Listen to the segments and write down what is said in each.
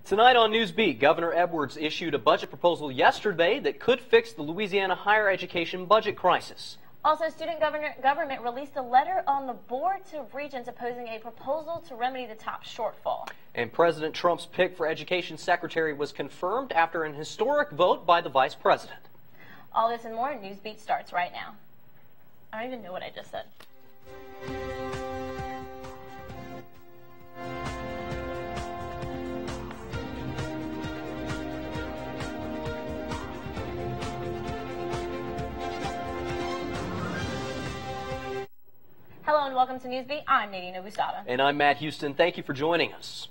Tonight on Newsbeat, Governor Edwards issued a budget proposal yesterday that could fix the Louisiana higher education budget crisis. Also, student government released a letter on the boards of regents opposing a proposal to remedy the top shortfall. And President Trump's pick for education secretary was confirmed after an historic vote by the vice president. All this and more, Newsbeat starts right now. I don't even know what I just said. Hello and welcome to Newsbeat. I'm Nadine Obustada. And I'm Matt Houston. Thank you for joining us.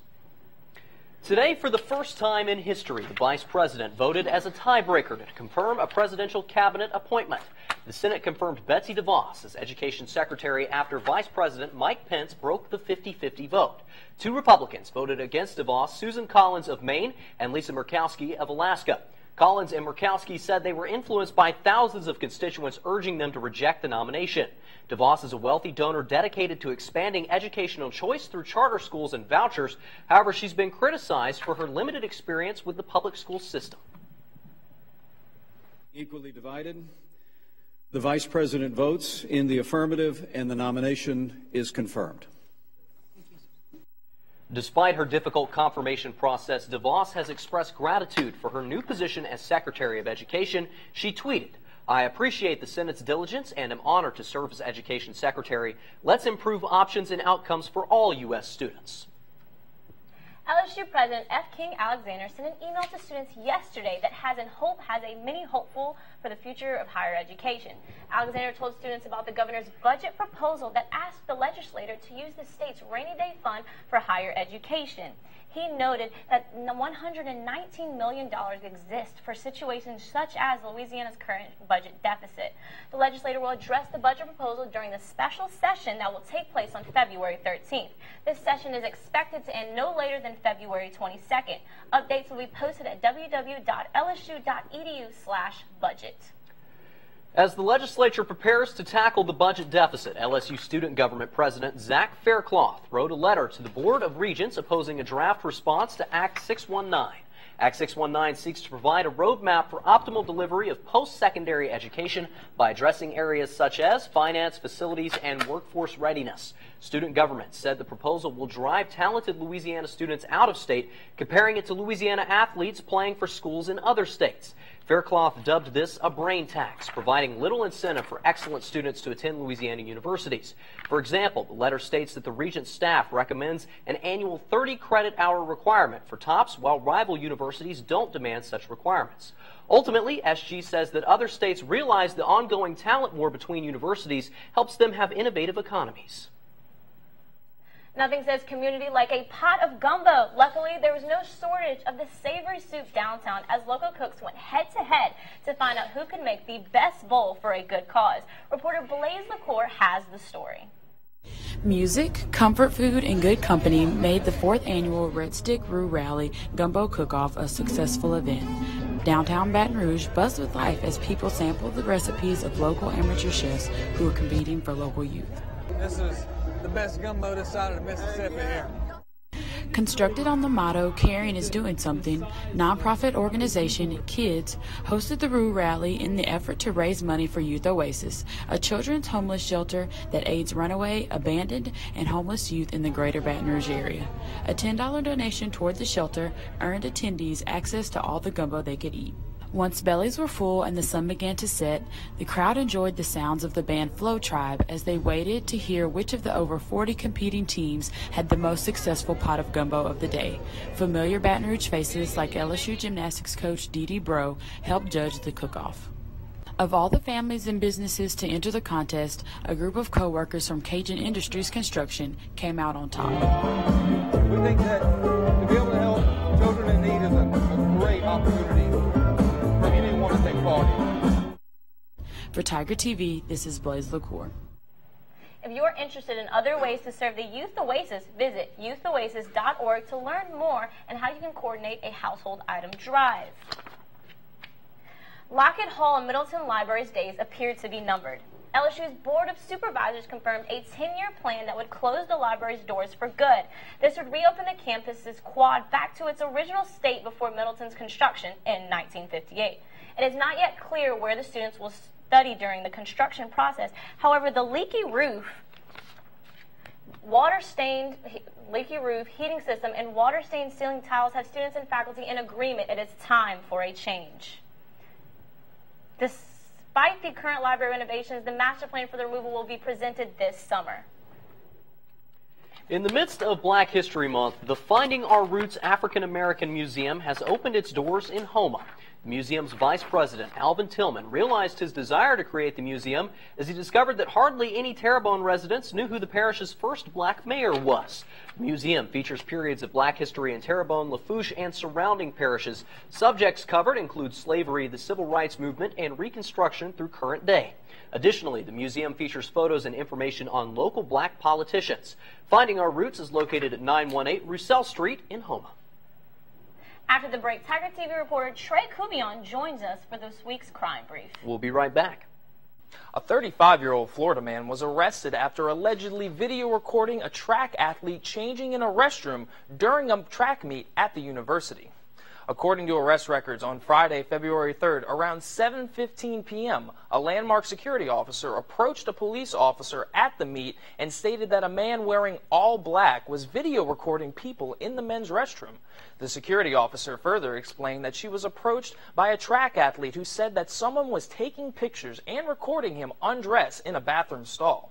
Today, for the first time in history, the vice president voted as a tiebreaker to confirm a presidential cabinet appointment. The Senate confirmed Betsy DeVos as education secretary after Vice President Mike Pence broke the 50-50 vote. Two Republicans voted against DeVos, Susan Collins of Maine and Lisa Murkowski of Alaska. Collins and Murkowski said they were influenced by thousands of constituents urging them to reject the nomination. DeVos is a wealthy donor dedicated to expanding educational choice through charter schools and vouchers. However, she's been criticized for her limited experience with the public school system. Equally divided, the vice president votes in the affirmative and the nomination is confirmed. Despite her difficult confirmation process, DeVos has expressed gratitude for her new position as Secretary of Education. She tweeted, "I appreciate the Senate's diligence and am honored to serve as Education Secretary. Let's improve options and outcomes for all U.S. students." LSU President F. King Alexander sent an email to students yesterday that has a mini hopeful for the future of higher education. Alexander told students about the governor's budget proposal that asked the legislature to use the state's rainy day fund for higher education. He noted that $119 million exists for situations such as Louisiana's current budget deficit. The legislature will address the budget proposal during the special session that will take place on February 13th. This session is expected to end no later than February 22nd. Updates will be posted at www.lsu.edu/budget. As the legislature prepares to tackle the budget deficit, LSU Student Government President Zach Faircloth wrote a letter to the Board of Regents opposing a draft response to Act 619. Act 619 seeks to provide a roadmap for optimal delivery of post-secondary education by addressing areas such as finance, facilities, and workforce readiness. Student government said the proposal will drive talented Louisiana students out of state, comparing it to Louisiana athletes playing for schools in other states. Faircloth dubbed this a brain tax, providing little incentive for excellent students to attend Louisiana universities. For example, the letter states that the Regent staff recommends an annual 30-credit-hour requirement for TOPS, while rival universities don't demand such requirements. Ultimately, SG says that other states realize the ongoing talent war between universities helps them have innovative economies. Nothing says community like a pot of gumbo. Luckily, there was no shortage of the savory soup downtown as local cooks went head-to-head to find out who could make the best bowl for a good cause. Reporter Blaze LaCour has the story. Music, comfort food, and good company made the 4th annual Red Stick Roux Rally Gumbo Cook-Off a successful event. Downtown Baton Rouge buzzed with life as people sampled the recipes of local amateur chefs who were competing for local youth. This is the best gumbo this side of the Mississippi here. Constructed on the motto, "Caring is Doing Something," nonprofit organization Kids hosted the Roux Rally in the effort to raise money for Youth Oasis, a children's homeless shelter that aids runaway, abandoned, and homeless youth in the greater Baton Rouge area. A $10 donation toward the shelter earned attendees access to all the gumbo they could eat. Once bellies were full and the sun began to set, the crowd enjoyed the sounds of the band Flow Tribe as they waited to hear which of the over 40 competing teams had the most successful pot of gumbo of the day. Familiar Baton Rouge faces like LSU gymnastics coach Dee Dee Bro helped judge the cook-off. Of all the families and businesses to enter the contest, a group of co-workers from Cajun Industries Construction came out on top. We think that to be able to help children in need is a great opportunity for anyone to take part in. For Tiger TV, this is Blaze LaCour. If you're interested in other ways to serve the Youth Oasis, visit youthoasis.org to learn more and how you can coordinate a household item drive. Lockett Hall and Middleton Library's days appear to be numbered. LSU's Board of Supervisors confirmed a 10-year plan that would close the library's doors for good. This would reopen the campus's quad back to its original state before Middleton's construction in 1958. It is not yet clear where the students will study during the construction process. However, the leaky roof, heating system, and water-stained ceiling tiles have students and faculty in agreement it is time for a change. Despite the current library renovations, the master plan for the removal will be presented this summer. In the midst of Black History Month, the Finding Our Roots African American Museum has opened its doors in Houma. The museum's vice president, Alvin Tillman, realized his desire to create the museum as he discovered that hardly any Terrebonne residents knew who the parish's first black mayor was. The museum features periods of black history in Terrebonne, Lafourche, and surrounding parishes. Subjects covered include slavery, the civil rights movement, and Reconstruction through current day. Additionally, the museum features photos and information on local black politicians. Finding Our Roots is located at 918 Roussel Street in Houma. After the break, Tiger TV reporter Trey Kubion joins us for this week's Crime Brief. We'll be right back. A 35-year-old Florida man was arrested after allegedly video recording a track athlete changing in a restroom during a track meet at the university. According to arrest records, on Friday, February 3rd, around 7:15 p.m., a landmark security officer approached a police officer at the meet and stated that a man wearing all black was video recording people in the men's restroom. The security officer further explained that she was approached by a track athlete who said that someone was taking pictures and recording him undressed in a bathroom stall.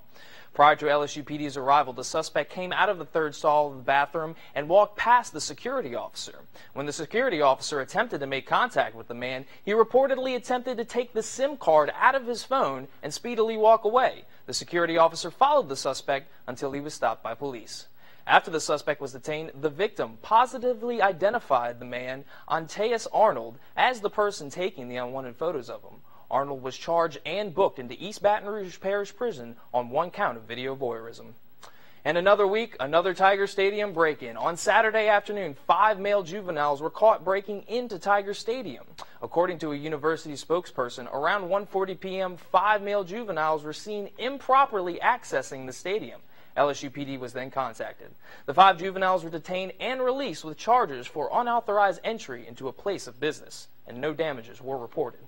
Prior to LSUPD's arrival, the suspect came out of the third stall of the bathroom and walked past the security officer. When the security officer attempted to make contact with the man, he reportedly attempted to take the SIM card out of his phone and speedily walk away. The security officer followed the suspect until he was stopped by police. After the suspect was detained, the victim positively identified the man, Antaeus Arnold, as the person taking the unwanted photos of him. Arnold was charged and booked into East Baton Rouge Parish Prison on one count of video voyeurism. And another week, another Tiger Stadium break-in. On Saturday afternoon, 5 male juveniles were caught breaking into Tiger Stadium. According to a university spokesperson, around 1:40 p.m., 5 male juveniles were seen improperly accessing the stadium. LSUPD was then contacted. The 5 juveniles were detained and released with charges for unauthorized entry into a place of business, and no damages were reported.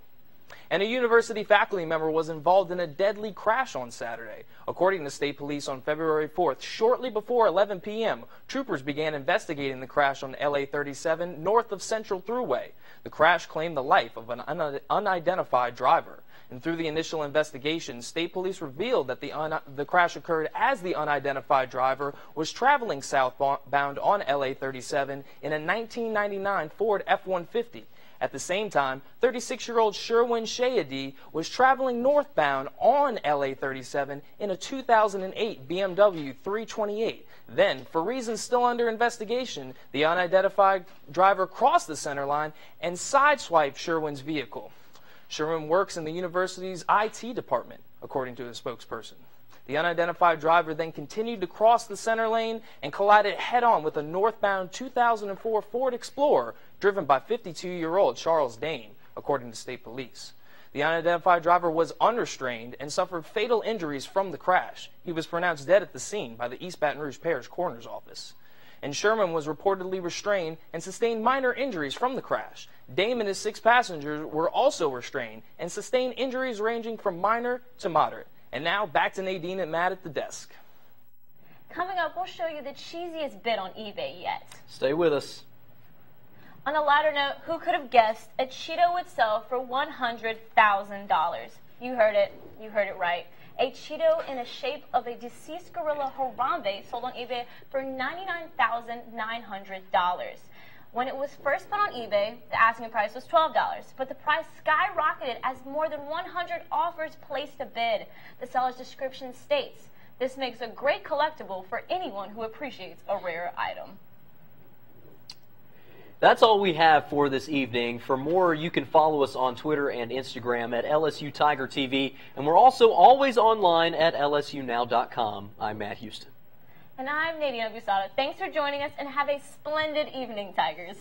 And a university faculty member was involved in a deadly crash on Saturday. According to state police, on February 4th, shortly before 11 p.m., troopers began investigating the crash on LA 37 north of Central Thruway. The crash claimed the life of an unidentified driver. And through the initial investigation, state police revealed that the crash occurred as the unidentified driver was traveling southbound on LA 37 in a 1999 Ford F-150. At the same time, 36-year-old Sherwin Shayadi was traveling northbound on LA 37 in a 2008 BMW 328. Then, for reasons still under investigation, the unidentified driver crossed the center line and sideswiped Sherwin's vehicle. Sherwin works in the university's IT department, according to a spokesperson. The unidentified driver then continued to cross the center lane and collided head-on with a northbound 2004 Ford Explorer driven by 52-year-old Charles Dane, according to state police. The unidentified driver was unrestrained and suffered fatal injuries from the crash. He was pronounced dead at the scene by the East Baton Rouge Parish Coroner's Office. And Sherman was reportedly restrained and sustained minor injuries from the crash. Dame and his 6 passengers were also restrained and sustained injuries ranging from minor to moderate. And now, back to Nadine and Matt at the desk. Coming up, we'll show you the cheesiest bid on eBay yet. Stay with us. On a lighter note, who could have guessed a Cheeto would sell for $100,000? You heard it right. A Cheeto in the shape of a deceased gorilla Harambe sold on eBay for $99,900. When it was first put on eBay, the asking price was $12, but the price skyrocketed as more than 100 offers placed a bid. The seller's description states, "This makes a great collectible for anyone who appreciates a rare item." That's all we have for this evening. For more, you can follow us on Twitter and Instagram at LSU Tiger TV, and we're also always online at lsunow.com. I'm Matt Houston. And I'm Nadine Abusada. Thanks for joining us, and have a splendid evening, Tigers.